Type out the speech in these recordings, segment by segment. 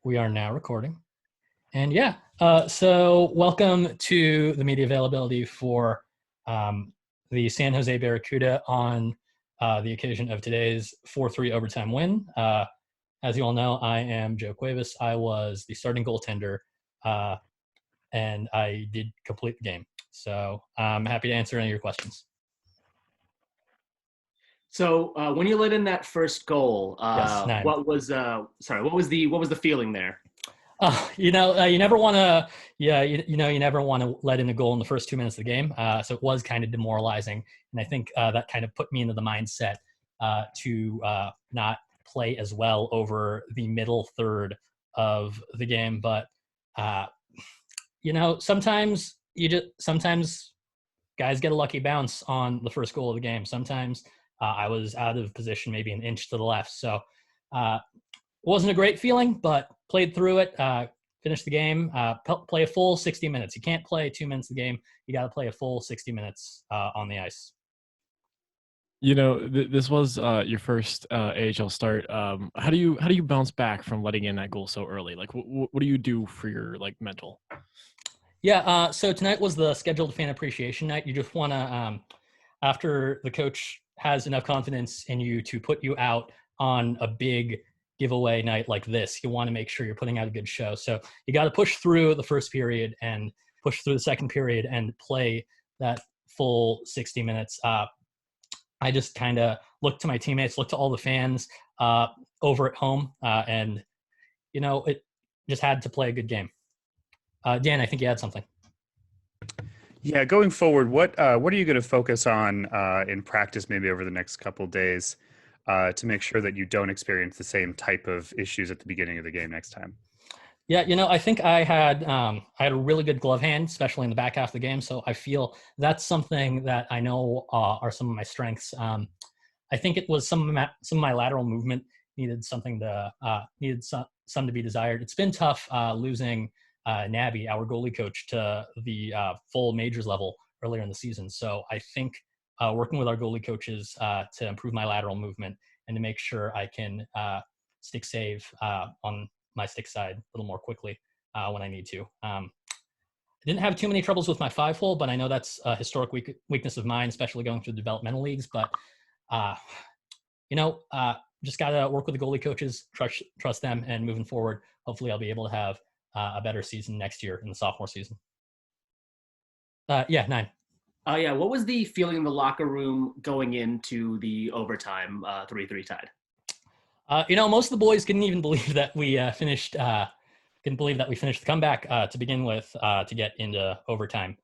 We are now recording. And so welcome to the media availability for the San Jose Barracuda on the occasion of today's 4-3 overtime win. As you all know, I am Joe Cuevas. I was the starting goaltender, and I did complete the game. So I'm happy to answer any of your questions. So when you let in that first goal, Yes, 9. what was the feeling there? You never want to, you never want to let in a goal in the first 2 minutes of the game. So it was kind of demoralizing, and I think that kind of put me into the mindset to not play as well over the middle third of the game. But sometimes guys get a lucky bounce on the first goal of the game. Sometimes I was out of position, maybe an inch to the left. So it wasn't a great feeling, but played through it, finished the game, play a full 60 minutes. You can't play 2 minutes of the game. You got to play a full 60 minutes on the ice. This was your first AHL start. How do you bounce back from letting in that goal so early? Like, what do you do for your mental? Yeah, so tonight was the scheduled fan appreciation night. You just want to, after the coach has enough confidence in you to put you out on a big giveaway night like this, you want to make sure you're putting out a good show. So you got to push through the first period and push through the second period and play that full 60 minutes. I just kind of looked to my teammates, looked to all the fans over at home, and it just had to play a good game. Dan, I think you had something. Yeah, going forward, what are you going to focus on in practice, maybe over the next couple of days, to make sure that you don't experience the same type of issues at the beginning of the game next time? Yeah, I think I had a really good glove hand, especially in the back half of the game. So I feel that's something that I know are some of my strengths. I think it was some of my lateral movement needed some to be desired. It's been tough losing Nabby, our goalie coach, to the full majors level earlier in the season. So I think working with our goalie coaches to improve my lateral movement and to make sure I can stick save on my stick side a little more quickly when I need to. I didn't have too many troubles with my 5-hole, but I know that's a historic weakness of mine, especially going through developmental leagues. But just got to work with the goalie coaches, trust them, and moving forward, hopefully I'll be able to have a better season next year in the sophomore season. 9. Yeah, what was the feeling in the locker room going into the overtime 3-3 tied? Most of the boys couldn't even believe that we finished. Couldn't believe that we finished the comeback to begin with to get into overtime.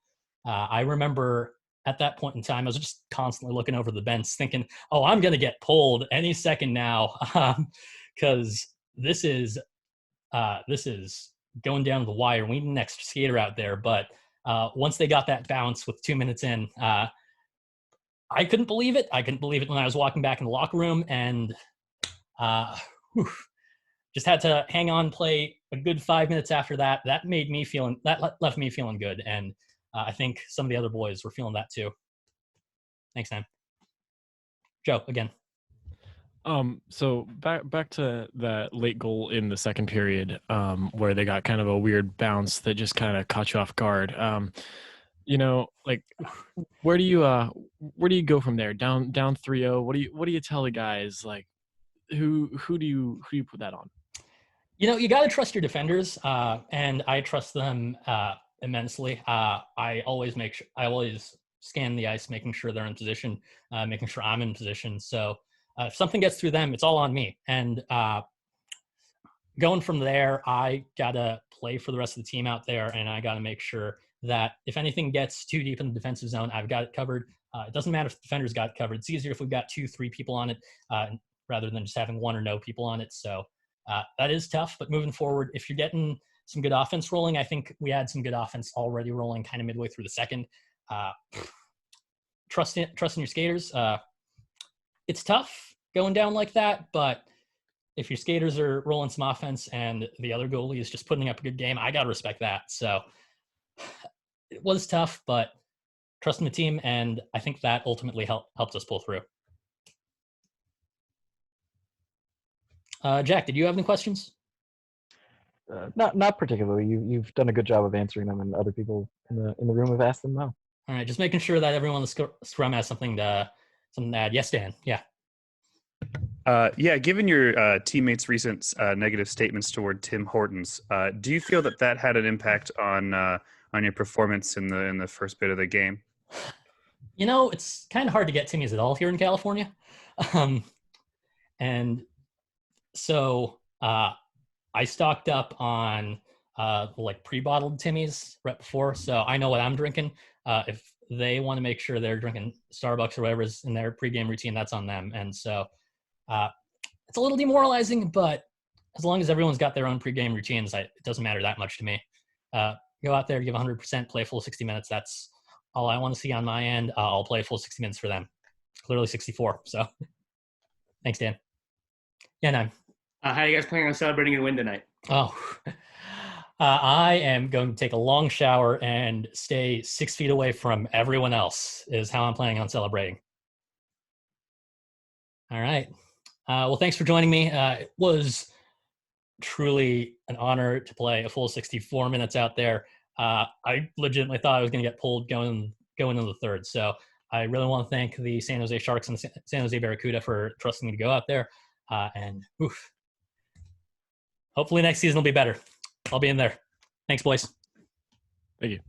I remember at that point in time, I was just constantly looking over the bench, thinking, "Oh, I'm going to get pulled any second now," because this is going down to the wire. We need an extra skater out there. But once they got that bounce with 2 minutes in, I couldn't believe it. I couldn't believe it when I was walking back in the locker room, and just had to hang on, play a good 5 minutes after that. That left me feeling good. And I think some of the other boys were feeling that too. Thanks, man. Joe, again. So back to that late goal in the second period, where they got kind of a weird bounce that just kind of caught you off guard. Where do you go from there? Down 3-0. What do you tell the guys? Like, who do you put that on? You got to trust your defenders, and I trust them immensely. I always scan the ice, making sure they're in position, making sure I'm in position. So if something gets through them, it's all on me. And going from there, I got to play for the rest of the team out there, and I got to make sure that if anything gets too deep in the defensive zone, I've got it covered. It doesn't matter if the defender's got it covered. It's easier if we've got 2-3 people on it rather than just having one or no people on it. So that is tough. But moving forward, if you're getting some good offense rolling, I think we had some good offense already rolling kind of midway through the second. Trusting your skaters. It's tough going down like that, but if your skaters are rolling some offense and the other goalie is just putting up a good game, I got to respect that. So it was tough, but trusting the team, and I think that ultimately helped us pull through. Jack, did you have any questions? Not particularly. You've done a good job of answering them, and other people in the room have asked them well. All right, just making sure that everyone on the scrum has something to add. Yes, Dan. Yeah. Yeah, given your teammates' recent negative statements toward Tim Hortons, do you feel that had an impact on your performance in the first bit of the game? It's kind of hard to get Timmies at all here in California, and so I stocked up on like pre-bottled Timmies right before, so I know what I'm drinking. If they want to make sure they're drinking Starbucks or whatever is in their pregame routine, that's on them. And so it's a little demoralizing, but as long as everyone's got their own pregame routines, it doesn't matter that much to me. Go out there, give 100%, play full 60 minutes. That's all I want to see on my end. I'll play full 60 minutes for them. Clearly 64. So thanks, Dan. Yeah, no. How are you guys planning on celebrating a win tonight? Oh, I am going to take a long shower and stay 6 feet away from everyone else is how I'm planning on celebrating. All right. Well, thanks for joining me. It was truly an honor to play a full 64 minutes out there. I legitimately thought I was going to get pulled going into the third. So I really want to thank the San Jose Sharks and San Jose Barracuda for trusting me to go out there. And hopefully next season will be better. I'll be in there. Thanks, boys. Thank you.